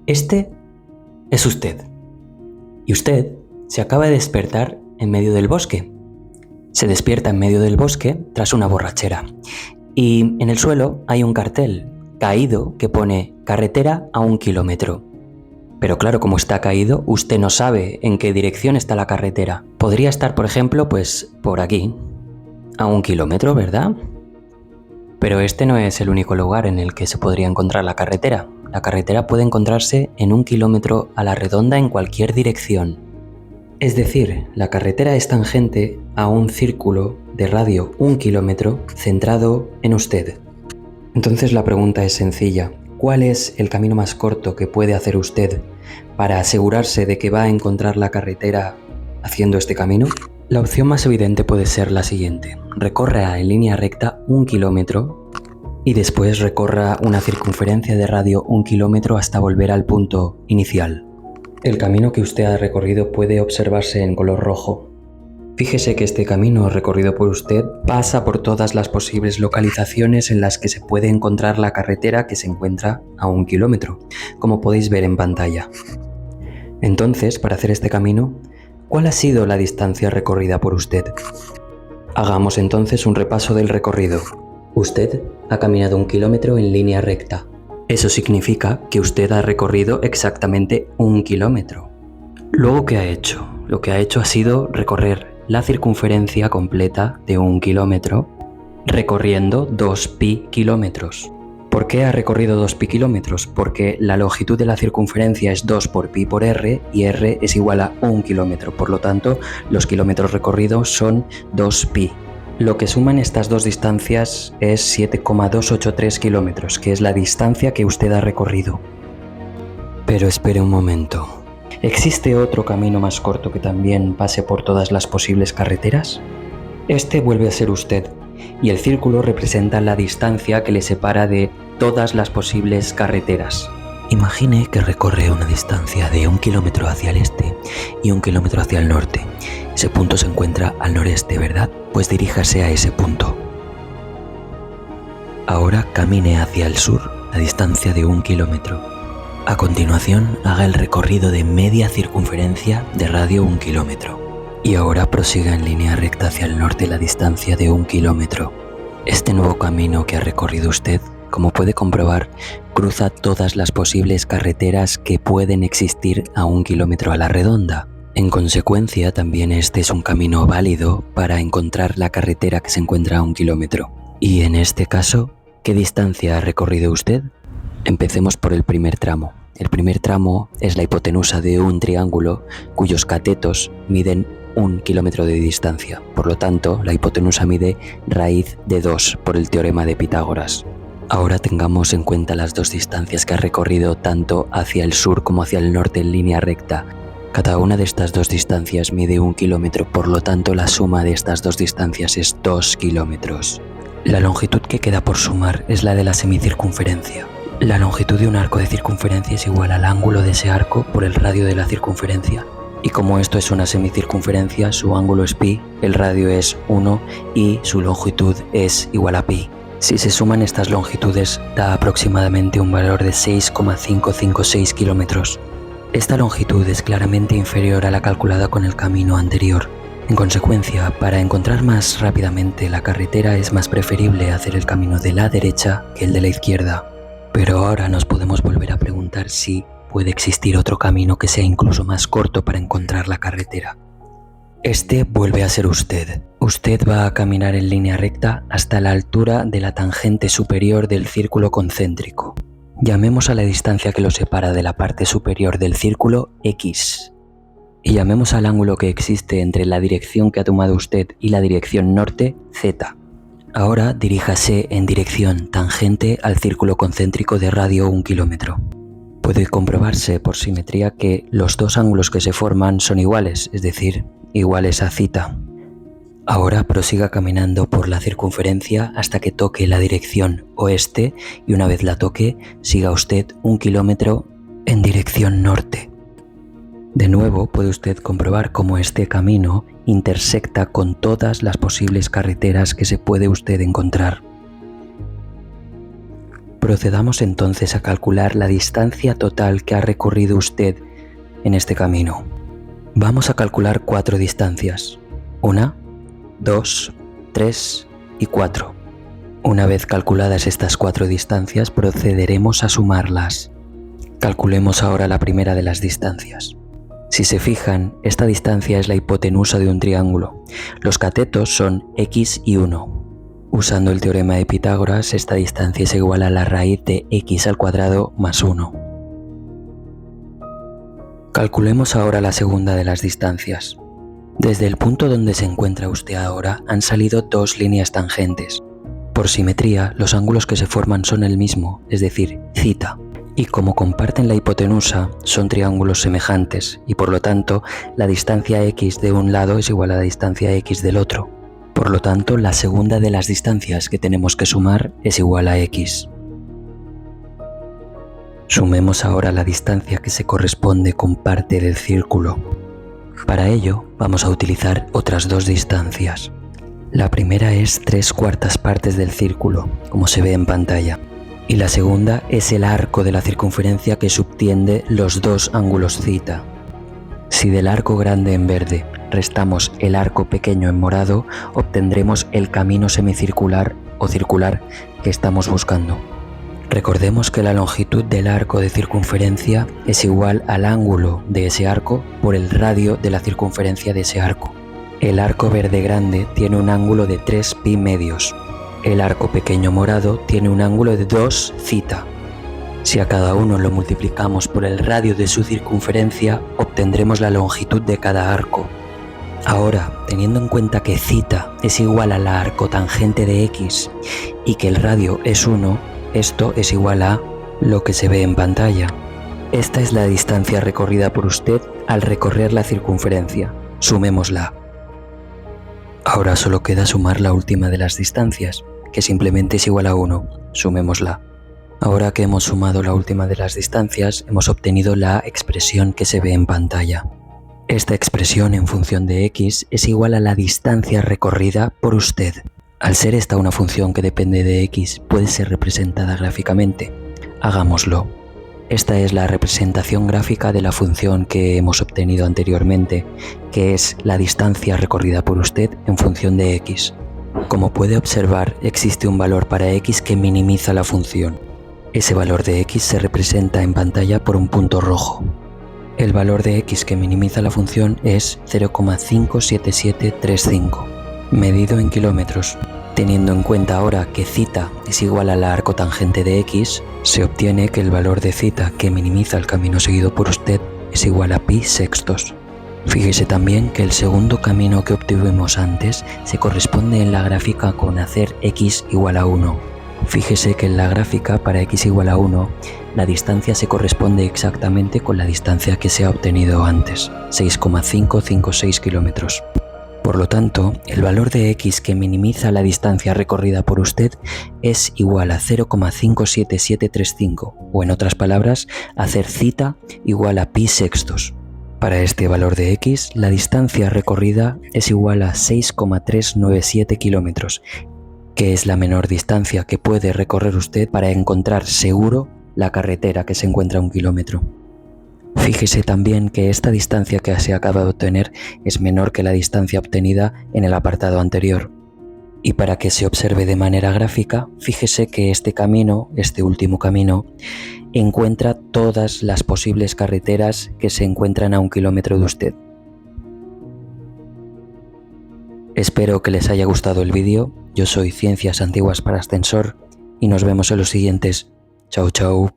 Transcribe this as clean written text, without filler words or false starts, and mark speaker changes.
Speaker 1: Este es usted. Y usted se acaba de despertar en medio del bosque. Se despierta en medio del bosque tras una borrachera. Y en el suelo hay un cartel caído que pone carretera a 1 kilómetro. Pero claro, como está caído, usted no sabe en qué dirección está la carretera. Podría estar, por ejemplo, pues por aquí, a 1 kilómetro, ¿verdad? Pero este no es el único lugar en el que se podría encontrar la carretera. La carretera puede encontrarse en 1 kilómetro a la redonda en cualquier dirección. Es decir, la carretera es tangente a un círculo de radio 1 kilómetro centrado en usted. Entonces la pregunta es sencilla. ¿Cuál es el camino más corto que puede hacer usted para asegurarse de que va a encontrar la carretera haciendo este camino? La opción más evidente puede ser la siguiente. Recorra en línea recta 1 kilómetro y después recorra una circunferencia de radio 1 kilómetro hasta volver al punto inicial. El camino que usted ha recorrido puede observarse en color rojo. Fíjese que este camino recorrido por usted pasa por todas las posibles localizaciones en las que se puede encontrar la carretera que se encuentra a 1 kilómetro, como podéis ver en pantalla. Entonces, para hacer este camino, ¿cuál ha sido la distancia recorrida por usted? Hagamos entonces un repaso del recorrido. Usted ha caminado 1 kilómetro en línea recta. Eso significa que usted ha recorrido exactamente 1 kilómetro. Luego, ¿qué ha hecho? Lo que ha hecho ha sido recorrer la circunferencia completa de 1 kilómetro, recorriendo 2pi kilómetros. ¿Por qué ha recorrido 2pi kilómetros? Porque la longitud de la circunferencia es 2 por pi por r y r es igual a 1 kilómetro. Por lo tanto, los kilómetros recorridos son 2pi. Lo que suman estas dos distancias es 7,283 kilómetros, que es la distancia que usted ha recorrido. Pero espere un momento. ¿Existe otro camino más corto que también pase por todas las posibles carreteras? Este vuelve a ser usted, y el círculo representa la distancia que le separa de todas las posibles carreteras. Imagine que recorre una distancia de 1 kilómetro hacia el este y 1 kilómetro hacia el norte. Ese punto se encuentra al noreste, ¿verdad? Pues diríjase a ese punto. Ahora camine hacia el sur, la distancia de 1 kilómetro. A continuación, haga el recorrido de media circunferencia de radio 1 kilómetro. Y ahora prosiga en línea recta hacia el norte la distancia de 1 kilómetro. Este nuevo camino que ha recorrido usted, como puede comprobar, cruza todas las posibles carreteras que pueden existir a 1 kilómetro a la redonda. En consecuencia, también este es un camino válido para encontrar la carretera que se encuentra a 1 kilómetro. Y en este caso, ¿qué distancia ha recorrido usted? Empecemos por el primer tramo. El primer tramo es la hipotenusa de un triángulo cuyos catetos miden 1 kilómetro de distancia. Por lo tanto, la hipotenusa mide raíz de 2 por el teorema de Pitágoras. Ahora tengamos en cuenta las dos distancias que ha recorrido tanto hacia el sur como hacia el norte en línea recta. Cada una de estas dos distancias mide 1 kilómetro, por lo tanto la suma de estas dos distancias es 2 kilómetros. La longitud que queda por sumar es la de la semicircunferencia. La longitud de un arco de circunferencia es igual al ángulo de ese arco por el radio de la circunferencia. Y como esto es una semicircunferencia, su ángulo es pi, el radio es 1 y su longitud es igual a pi. Si se suman estas longitudes, da aproximadamente un valor de 6,556 kilómetros. Esta longitud es claramente inferior a la calculada con el camino anterior. En consecuencia, para encontrar más rápidamente la carretera es más preferible hacer el camino de la derecha que el de la izquierda. Pero ahora nos podemos volver a preguntar si puede existir otro camino que sea incluso más corto para encontrar la carretera. Este vuelve a ser usted. Usted va a caminar en línea recta hasta la altura de la tangente superior del círculo concéntrico. Llamemos a la distancia que lo separa de la parte superior del círculo X. Y llamemos al ángulo que existe entre la dirección que ha tomado usted y la dirección norte, Z. Ahora diríjase en dirección tangente al círculo concéntrico de radio 1 kilómetro. Puede comprobarse por simetría que los dos ángulos que se forman son iguales, es decir, iguales a θ. Ahora prosiga caminando por la circunferencia hasta que toque la dirección oeste y una vez la toque, siga usted 1 kilómetro en dirección norte. De nuevo, puede usted comprobar cómo este camino intersecta con todas las posibles carreteras que se puede usted encontrar. Procedamos entonces a calcular la distancia total que ha recorrido usted en este camino. Vamos a calcular 4 distancias: 1, 2, 3 y 4. Una vez calculadas estas 4 distancias, procederemos a sumarlas. Calculemos ahora la primera de las distancias. Si se fijan, esta distancia es la hipotenusa de un triángulo. Los catetos son x y 1. Usando el teorema de Pitágoras, esta distancia es igual a la raíz de x al cuadrado más 1. Calculemos ahora la segunda de las distancias. Desde el punto donde se encuentra usted ahora han salido 2 líneas tangentes. Por simetría, los ángulos que se forman son el mismo, es decir, θ. Y como comparten la hipotenusa, son triángulos semejantes y por lo tanto la distancia x de un lado es igual a la distancia x del otro. Por lo tanto, la segunda de las distancias que tenemos que sumar es igual a x. Sumemos ahora la distancia que se corresponde con parte del círculo. Para ello, vamos a utilizar otras 2 distancias. La primera es 3/4 partes del círculo, como se ve en pantalla. Y la segunda es el arco de la circunferencia que subtiende los 2 ángulos θ. Si del arco grande en verde restamos el arco pequeño en morado, obtendremos el camino semicircular o circular que estamos buscando. Recordemos que la longitud del arco de circunferencia es igual al ángulo de ese arco por el radio de la circunferencia de ese arco. El arco verde grande tiene un ángulo de 3 pi medios. El arco pequeño morado tiene un ángulo de 2 θ. Si a cada uno lo multiplicamos por el radio de su circunferencia, obtendremos la longitud de cada arco. Ahora, teniendo en cuenta que θ es igual a la arcotangente de x y que el radio es 1, esto es igual a lo que se ve en pantalla. Esta es la distancia recorrida por usted al recorrer la circunferencia. Sumémosla. Ahora solo queda sumar la última de las distancias, que simplemente es igual a 1. Sumémosla. Ahora que hemos sumado la última de las distancias, hemos obtenido la expresión que se ve en pantalla. Esta expresión en función de x es igual a la distancia recorrida por usted. Al ser esta una función que depende de x, puede ser representada gráficamente. Hagámoslo. Esta es la representación gráfica de la función que hemos obtenido anteriormente, que es la distancia recorrida por usted en función de x. Como puede observar, existe un valor para x que minimiza la función. Ese valor de x se representa en pantalla por un punto rojo. El valor de x que minimiza la función es 0,57735, medido en kilómetros. Teniendo en cuenta ahora que θ es igual a la arcotangente de x, se obtiene que el valor de θ que minimiza el camino seguido por usted es igual a pi sextos. Fíjese también que el segundo camino que obtuvimos antes se corresponde en la gráfica con hacer x igual a 1. Fíjese que en la gráfica para x igual a 1, la distancia se corresponde exactamente con la distancia que se ha obtenido antes, 6,556 kilómetros. Por lo tanto, el valor de x que minimiza la distancia recorrida por usted es igual a 0,57735, o en otras palabras, hacer θ igual a pi sextos. Para este valor de x, la distancia recorrida es igual a 6,397 kilómetros, que es la menor distancia que puede recorrer usted para encontrar seguro la carretera que se encuentra a 1 kilómetro. Fíjese también que esta distancia que se acaba de obtener es menor que la distancia obtenida en el apartado anterior. Y para que se observe de manera gráfica, fíjese que este camino, este último camino, encuentra todas las posibles carreteras que se encuentran a 1 kilómetro de usted. Espero que les haya gustado el vídeo. Yo soy Ciencias Antiguas para Ascensor y nos vemos en los siguientes. Chao, chao.